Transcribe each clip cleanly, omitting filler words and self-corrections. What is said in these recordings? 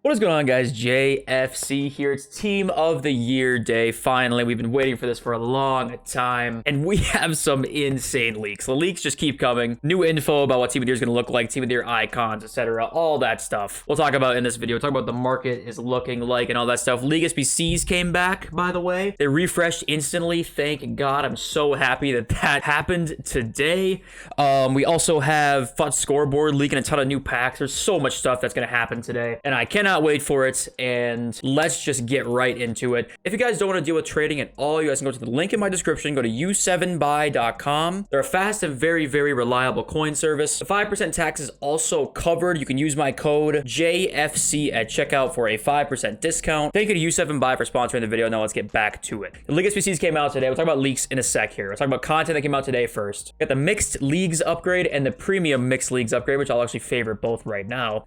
What is going on, guys? JFC here. It's Team of the Year day. Finally, we've been waiting for this for a long time, and we have some insane leaks. The leaks just keep coming. New info about what Team of the Year is going to look like, Team of the Year icons, etc. All that stuff we'll talk about in this video. We'll talk about what the market is looking like and all that stuff. League SBCs came back, by the way. They refreshed instantly. Thank God. I'm so happy that that happened today. We also have FUT Scoreboard leaking a ton of new packs. There's so much stuff that's going to happen today, and I cannot wait for it. And let's just get right into it. If you guys don't want to deal with trading at all, you guys can go to the link in my description. Go to u7buy.com. They're a fast and very reliable coin service. The 5% tax is also covered. You can use my code JFC at checkout for a 5% discount. Thank you to U7Buy for sponsoring the video. Now let's get back to it. The League SBCs came out today. We'll talk about leaks in a sec here. We'll talk about content that came out today first. We got the Mixed Leagues upgrade and the Premium Mixed Leagues upgrade, which I'll actually favor both right now.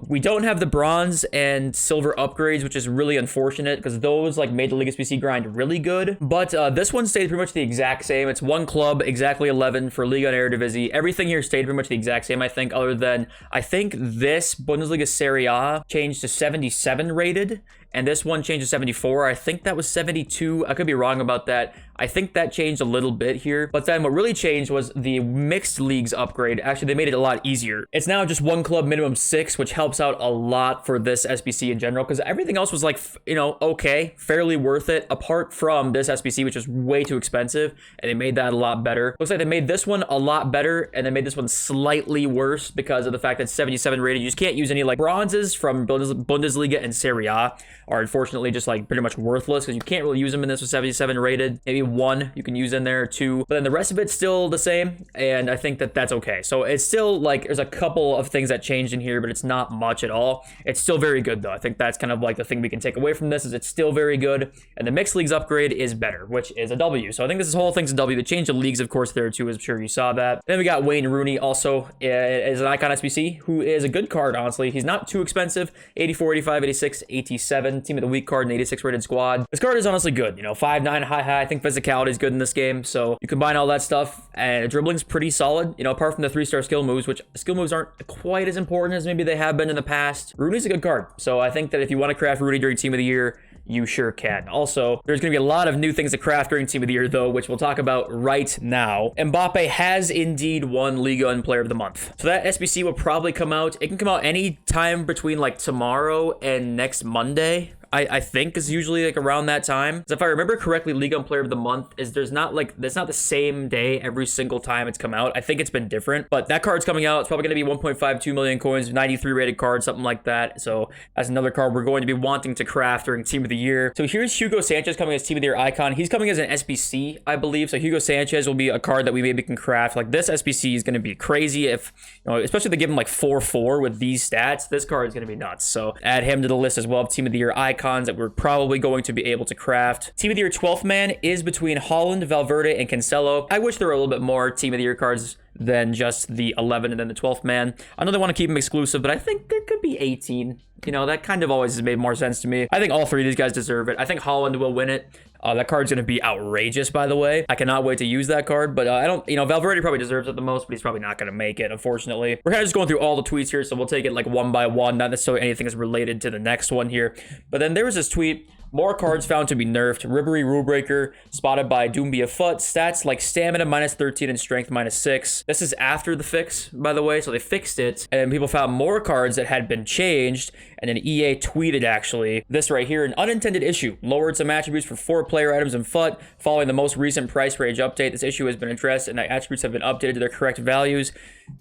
We don't have the Bronze and Silver upgrades, which is really unfortunate because those like made the League SBC grind really good. But this one stayed pretty much the exact same. It's one club, exactly 11 for Liga and Eredivisie. Everything here stayed pretty much the exact same, I think, other than I think this Bundesliga Serie A changed to 77 rated, and this one changed to 74. I think that was 72. I could be wrong about that. I think that changed a little bit here. But then what really changed was the Mixed Leagues upgrade. Actually, they made it a lot easier. It's now just one club, minimum 6, which helps out a lot for this SBC in general, because everything else was like, you know, okay, fairly worth it, apart from this SBC, which is way too expensive, and they made that a lot better. Looks like they made this one a lot better, and they made this one slightly worse because of the fact that it's 77 rated. You just can't use any like bronzes from Bundesliga and Serie A are unfortunately just like pretty much worthless because you can't really use them in this with 77 rated. Maybe one you can use in there, two, but then the rest of it's still the same, and I think that that's okay. So it's still like there's a couple of things that changed in here, but it's not much at all. It's still very good though. I think that's kind of like the thing we can take away from this is it's still very good, and the Mixed Leagues upgrade is better, which is a W. So I think this whole thing's a W. They changed the leagues, of course, there too. I'm sure you saw that. Then we got Wayne Rooney also as an icon SBC, who is a good card, honestly. He's not too expensive. 84, 85, 86, 87. Team of the Week card and 86 rated squad. This card is honestly good. You know, 5'9", high. I think physicality is good in this game. So you combine all that stuff, and dribbling's pretty solid. You know, apart from the 3-star skill moves, which skill moves aren't quite as important as maybe they have been in the past. Rooney's a good card. So I think that if you want to craft Rooney during Team of the Year, you sure can. Also, there's going to be a lot of new things to craft during Team of the Year, though, which we'll talk about right now. Mbappe has indeed won Liga and Player of the Month. So that SBC will probably come out. It can come out any time between like tomorrow and next Monday. I think is usually like around that time. So if I remember correctly, League and Player of the Month is that's not the same day every single time it's come out. I think it's been different, but that card's coming out. It's probably going to be 1.52 million coins, 93 rated card, something like that. So that's another card we're going to be wanting to craft during Team of the Year. So here's Hugo Sanchez coming as Team of the Year icon. He's coming as an SBC, I believe. So Hugo Sanchez will be a card that we maybe can craft. Like this SBC is going to be crazy if, you know, especially if they give him like 4/4 with these stats. This card is going to be nuts. So add him to the list as well of Team of the Year icons that we're probably going to be able to craft. Team of the Year 12th man is between Holland, Valverde, and Cancelo. I wish there were a little bit more Team of the Year cards than just the 11 and then the 12th man. I know they want to keep them exclusive, but I think there could be 18. You know, that kind of always has made more sense to me. I think all three of these guys deserve it. I think Holland will win it. That card's going to be outrageous, by the way. I cannot wait to use that card, but I don't, you know, Valverde probably deserves it the most, but he's probably not going to make it, unfortunately. We're kind of just going through all the tweets here, so we'll take it like one by one, not necessarily anything is related to the next one here. But then there was this tweet. More cards found to be nerfed. Ribery Rule Breaker spotted by Doumbia Foot. Stats like stamina -13 and strength -6. This is after the fix, by the way, so they fixed it. And then people found more cards that had been changed. And then EA tweeted, actually, this right here, an unintended issue. Lowered some attributes for 4 player items in FUT following the most recent price range update. This issue has been addressed and the attributes have been updated to their correct values.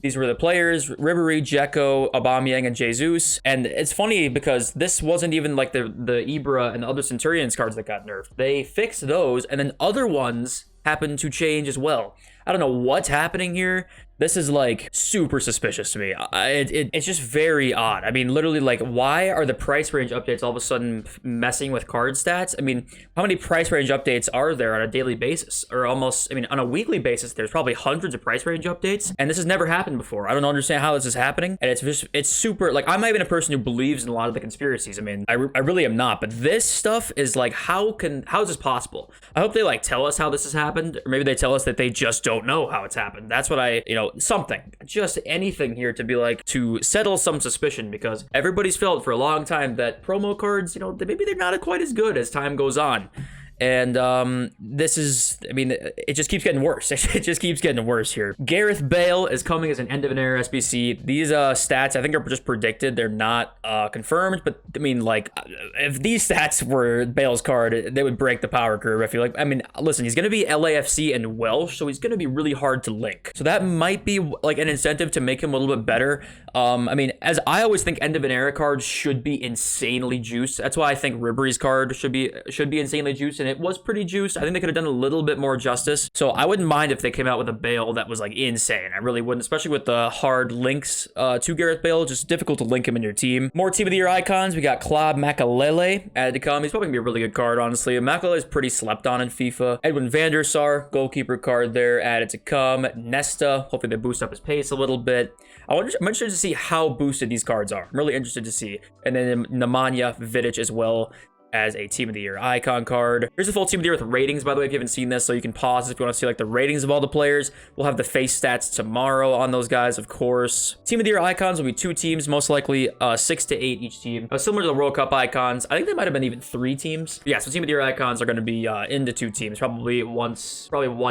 These were the players, Ribery, Dzeko, Aubameyang, and Jesus. And it's funny because this wasn't even like the Ibra and the other Centurions cards that got nerfed. They fixed those, and then other ones happened to change as well. I don't know what's happening here. This is like super suspicious to me. It's just very odd. I mean, literally, like, why are the price range updates all of a sudden messing with card stats? I mean, how many price range updates are there on a daily basis? Or almost, I mean, on a weekly basis, there's probably hundreds of price range updates. And this has never happened before. I don't understand how this is happening. And it's just, it's super, like, I'm not even a person who believes in a lot of the conspiracies. I mean, I really am not. But this stuff is like, how is this possible? I hope they, like, tell us how this has happened. Or maybe they tell us that they just don't know how it's happened. That's what I, you know, know, something, just anything here to be like, to settle some suspicion, because everybody's felt for a long time that promo cards, you know, maybe they're not quite as good as time goes on. And this is, I mean, it just keeps getting worse. It just keeps getting worse here. Gareth Bale is coming as an end of an era SBC. These stats, I think, are just predicted. They're not confirmed. But I mean, like, if these stats were Bale's card, they would break the power curve. I feel like. I mean, listen, he's going to be LAFC and Welsh, so he's going to be really hard to link. So that might be like an incentive to make him a little bit better. I mean, as I always think, end of an era cards should be insanely juiced. That's why I think Ribery's card should be insanely juiced, and it was pretty juiced. I think they could have done a little bit more justice. So I wouldn't mind if they came out with a Bale that was like insane. I really wouldn't, especially with the hard links to Gareth Bale. Just difficult to link him in your team. More team of the year icons. We got Claude Makelele added to come. He's probably gonna be a really good card, honestly. Makelele is pretty slept on in FIFA. Edwin van der Sar, goalkeeper card there, added to come. Nesta, hopefully they boost up his pace a little bit. I'm interested to see how boosted these cards are. I'm really interested to see. And then Nemanja Vidic as well as a team of the year icon card. Here's the full team of the year with ratings, by the way, if you haven't seen this, so you can pause this if you want to see like the ratings of all the players. We'll have the face stats tomorrow on those guys, of course. Team of the year icons will be 2 teams, most likely 6 to 8 each team. Similar to the World Cup icons. I think they might have been even 3 teams. Yeah, so team of the year icons are going to be into 2 teams, probably one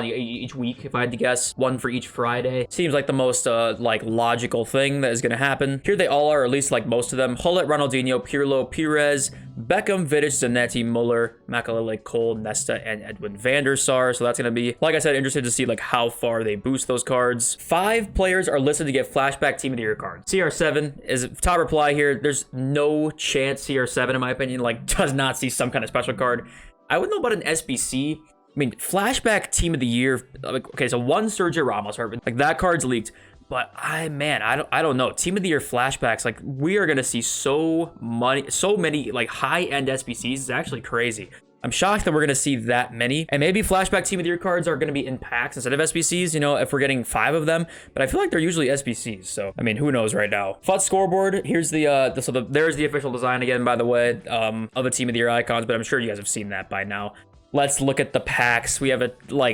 each week, if I had to guess. 1 for each Friday. Seems like the most like logical thing that is going to happen. Here they all are, or at least like most of them. Hullet, Ronaldinho, Pirlo, Pires, Beckham, Vidic, Zanetti, Muller, Makelele, Cole, Nesta, and Edwin van der Sar. So that's going to be, like I said, interested to see like how far they boost those cards. 5 players are listed to get flashback team of the year cards. CR7 is top reply here. There's no chance CR7, in my opinion, like does not see some kind of special card. I wouldn't know about an SBC. I mean, flashback team of the year. Okay, so 1 Sergio Ramos, right? Like that card's leaked. But I don't know. Team of the year flashbacks, like we are gonna see so many like high-end SBCs. It's actually crazy. I'm shocked that we're gonna see that many. And maybe flashback team of the year cards are gonna be in packs instead of SBCs, you know, if we're getting 5 of them. But I feel like they're usually SBCs. So I mean, who knows right now. FUT scoreboard. Here's there's the official design again, by the way, of the team of the year icons, but I'm sure you guys have seen that by now. Let's look at the packs. We have a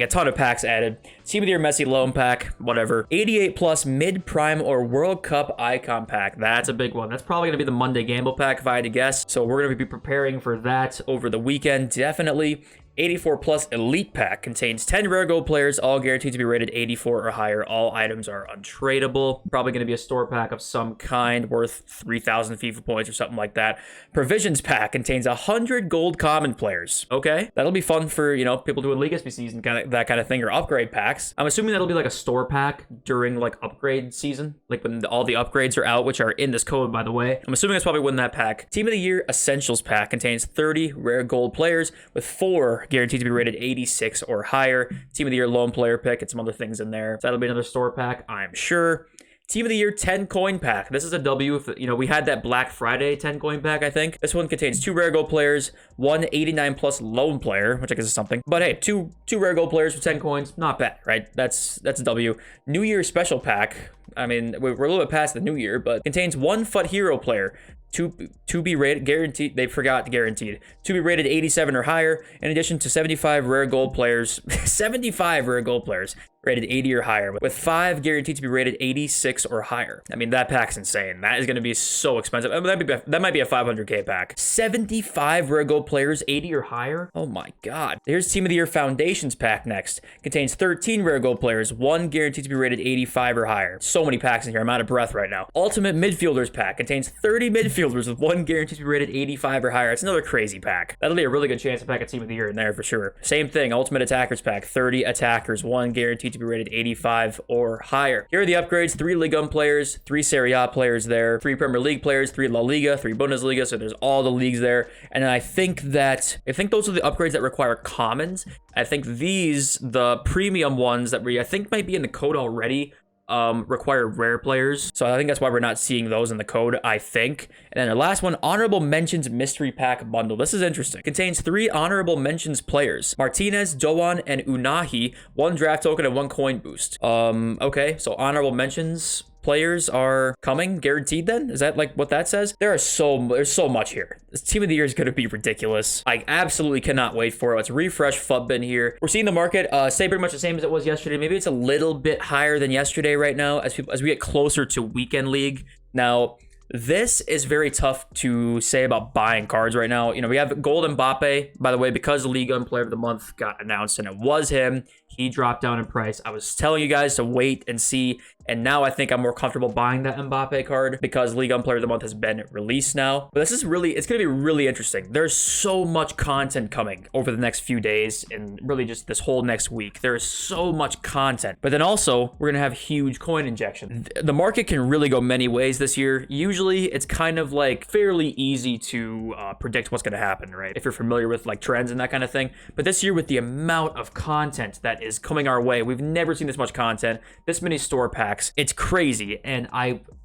ton of packs added. Team of the year Messi loan pack, whatever. 88 plus mid prime or World Cup icon pack. That's a big one. That's probably gonna be the Monday gamble pack if I had to guess. So we're gonna be preparing for that over the weekend, definitely. 84 plus elite pack contains 10 rare gold players, all guaranteed to be rated 84 or higher. All items are untradeable. Probably going to be a store pack of some kind worth 3,000 FIFA points or something like that. Provisions pack contains 100 gold common players. Okay, that'll be fun for, you know, people doing League SBCs and that kind of thing, or upgrade packs. I'm assuming that'll be like a store pack during like upgrade season, like when all the upgrades are out, which are in this code, by the way. I'm assuming that's probably when that pack. Team of the year essentials pack contains 30 rare gold players with 4 guaranteed to be rated 86 or higher. Team of the year lone player pick and some other things in there. So that'll be another store pack, I'm sure. Team of the year 10 coin pack. This is a W. If, you know, we had that Black Friday 10 coin pack, I think. This one contains 2 rare gold players, 1 89 plus lone player, which I guess is something. But hey, two rare gold players for 10 coins, not bad, right? That's a W. New Year special pack. I mean, we're a little bit past the new year, but contains 1 FUT hero player. To be rated, guaranteed, they forgot guaranteed, to be rated 87 or higher, in addition to 75 rare gold players, 75 rare gold players, rated 80 or higher, with 5 guaranteed to be rated 86 or higher. I mean, that pack's insane. That is going to be so expensive. I mean, that might be a 500k pack. 75 rare gold players, 80 or higher? Oh my god. Here's Team of the Year Foundations pack next. Contains 13 rare gold players, 1 guaranteed to be rated 85 or higher. So many packs in here, I'm out of breath right now. Ultimate Midfielders pack contains 30 midfielders with 1 guaranteed to be rated 85 or higher. It's another crazy pack. That'll be a really good chance to pack a Team of the Year in there for sure. Same thing, Ultimate Attackers pack, 30 attackers, 1 guaranteed to be rated 85 or higher. Here are the upgrades: 3 Ligue 1 players, 3 Serie A players there, 3 Premier League players, 3 La Liga, 3 Bundesliga, so there's all the leagues there. And I think those are the upgrades that require commons. I think these, the premium ones that I think might be in the code already, require rare players, so I think that's why we're not seeing those in the code, I think. And then the last one, honorable mentions mystery pack bundle. This is interesting. Contains 3 honorable mentions players: Martinez, Doan, and Unahi, 1 draft token and 1 coin boost. Okay, so honorable mentions players are coming guaranteed then? Is that like what that says? There's so much here. This team of the year is going to be ridiculous. I absolutely cannot wait for it. Let's refresh FUTBIN here. We're seeing the market stay pretty much the same as it was yesterday. Maybe it's a little bit higher than yesterday right now as we get closer to weekend league. Now, this is very tough to say about buying cards right now. You know, we have Gold Mbappe, by the way, because League One Player of the Month got announced and it was him. He dropped down in price. I was telling you guys to wait and see, and now I think I'm more comfortable buying that Mbappe card because League One Player of the Month has been released now. But this is really, it's going to be really interesting. There's so much content coming over the next few days and really just this whole next week. There is so much content. But then also, we're going to have huge coin injection. The market can really go many ways this year. Usually, it's kind of like fairly easy to predict what's going to happen, right? If you're familiar with like trends and that kind of thing. But this year, with the amount of content that is coming our way, we've never seen this much content, this many store packs. It's crazy. And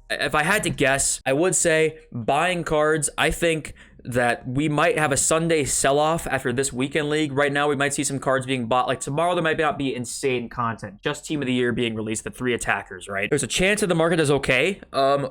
if I had to guess, I would say buying cards, I think that we might have a Sunday sell-off after this weekend league. Right now, we might see some cards being bought. Like tomorrow, there might not be insane content. Just Team of the Year being released, the 3 attackers, right? There's a chance that the market is okay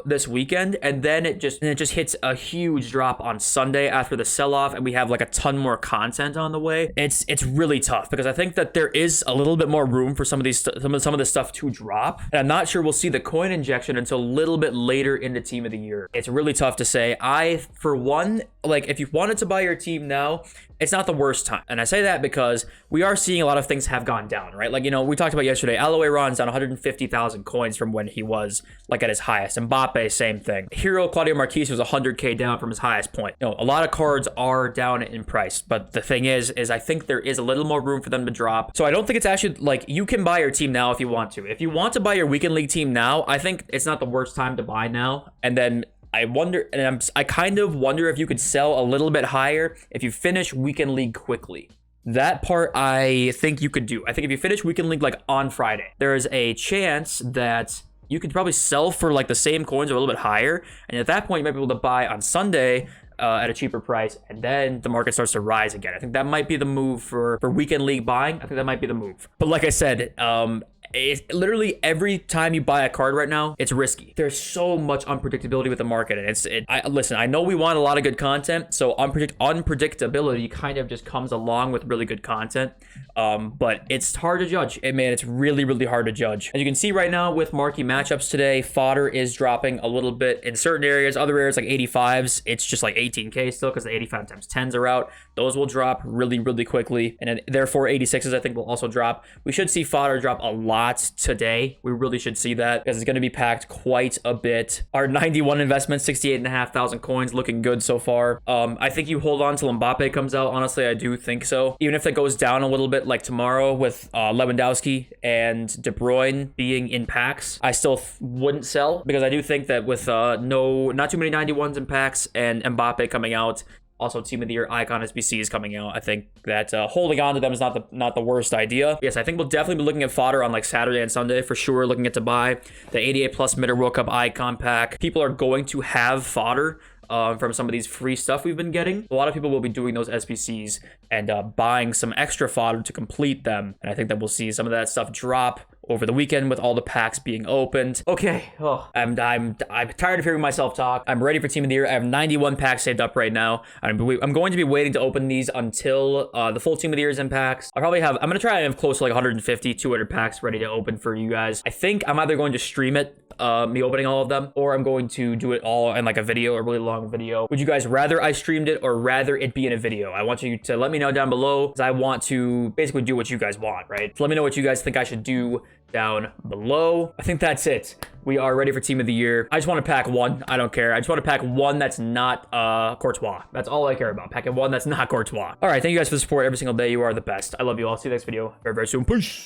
this weekend, and then it just hits a huge drop on Sunday after the sell-off, and we have like a ton more content on the way. It's really tough because I think that there is a little bit more room for some of these some of this stuff to drop, and I'm not sure we'll see the coin injection until a little bit later into Team of the Year. It's really tough to say. I, for one, like if you wanted to buy your team now, it's not the worst time. And I say that because we are seeing a lot of things have gone down, right? Like, you know, we talked about yesterday, Aloe Ron's down 150,000 coins from when he was like at his highest. Mbappe, same thing. Hero Claudio Marquise was 100K down from his highest point. You know, a lot of cards are down in price, but the thing is I think there is a little more room for them to drop. So I don't think it's actually like you can buy your team now if you want to. If you want to buy your weekend league team now, I think it's not the worst time to buy now. And then I wonder, and I kind of wonder if you could sell a little bit higher if you finish weekend league quickly. That part I think you could do. I think if you finish weekend league like on Friday, there is a chance that you could probably sell for like the same coins or a little bit higher. And at that point, you might be able to buy on Sunday at a cheaper price, and then the market starts to rise again. I think that might be the move for weekend league buying. I think that might be the move. But like I said, it's literally every time you buy a card right now, it's risky. There's so much unpredictability with the market, and listen, I know we want a lot of good content, so unpredictability kind of just comes along with really good content. But it's hard to judge. It's really, really hard to judge. As you can see right now with marquee matchups today, fodder is dropping a little bit in certain areas. Other areas like 85s, it's just like 18K still because the 85 times 10s are out. Those will drop really, really quickly. And then therefore 86s I think will also drop. We should see fodder drop a lot today. We really should see that because it's going to be packed quite a bit. Our 91 investment, 68,500 coins, looking good so far. I think you hold on till Mbappe comes out. Honestly, I do think so. Even if it goes down a little bit like tomorrow with Lewandowski and De Bruyne being in packs, I still wouldn't sell because I do think that with not too many 91s in packs and Mbappe coming out, also Team of the Year Icon SBC is coming out, I think that holding on to them is not the worst idea. Yes, I think we'll definitely be looking at fodder on like Saturday and Sunday for sure, looking at to buy the 88 plus Mid World Cup Icon pack. People are going to have fodder from some of these free stuff we've been getting. A lot of people will be doing those SBCs and buying some extra fodder to complete them. And I think that we'll see some of that stuff drop over the weekend with all the packs being opened. Okay, I'm tired of hearing myself talk. I'm ready for Team of the Year. I have 91 packs saved up right now. I'm going to be waiting to open these until the full Team of the Year is in packs. I'm gonna try and have close to like 150, 200 packs ready to open for you guys. I think I'm either going to stream it, me opening all of them, or I'm going to do it all in like a video, a really long video. Would you guys rather I streamed it or rather it be in a video? I want you to let me know down below because I want to basically do what you guys want, right? So let me know what you guys think I should do down below. I think that's it. We are ready for Team of the Year. I just want to pack one. I don't care. I just want to pack one that's not Courtois. That's all I care about. Packing one that's not Courtois. All right. Thank you guys for the support every single day. You are the best. I love you all. See you next video very, very soon. Peace.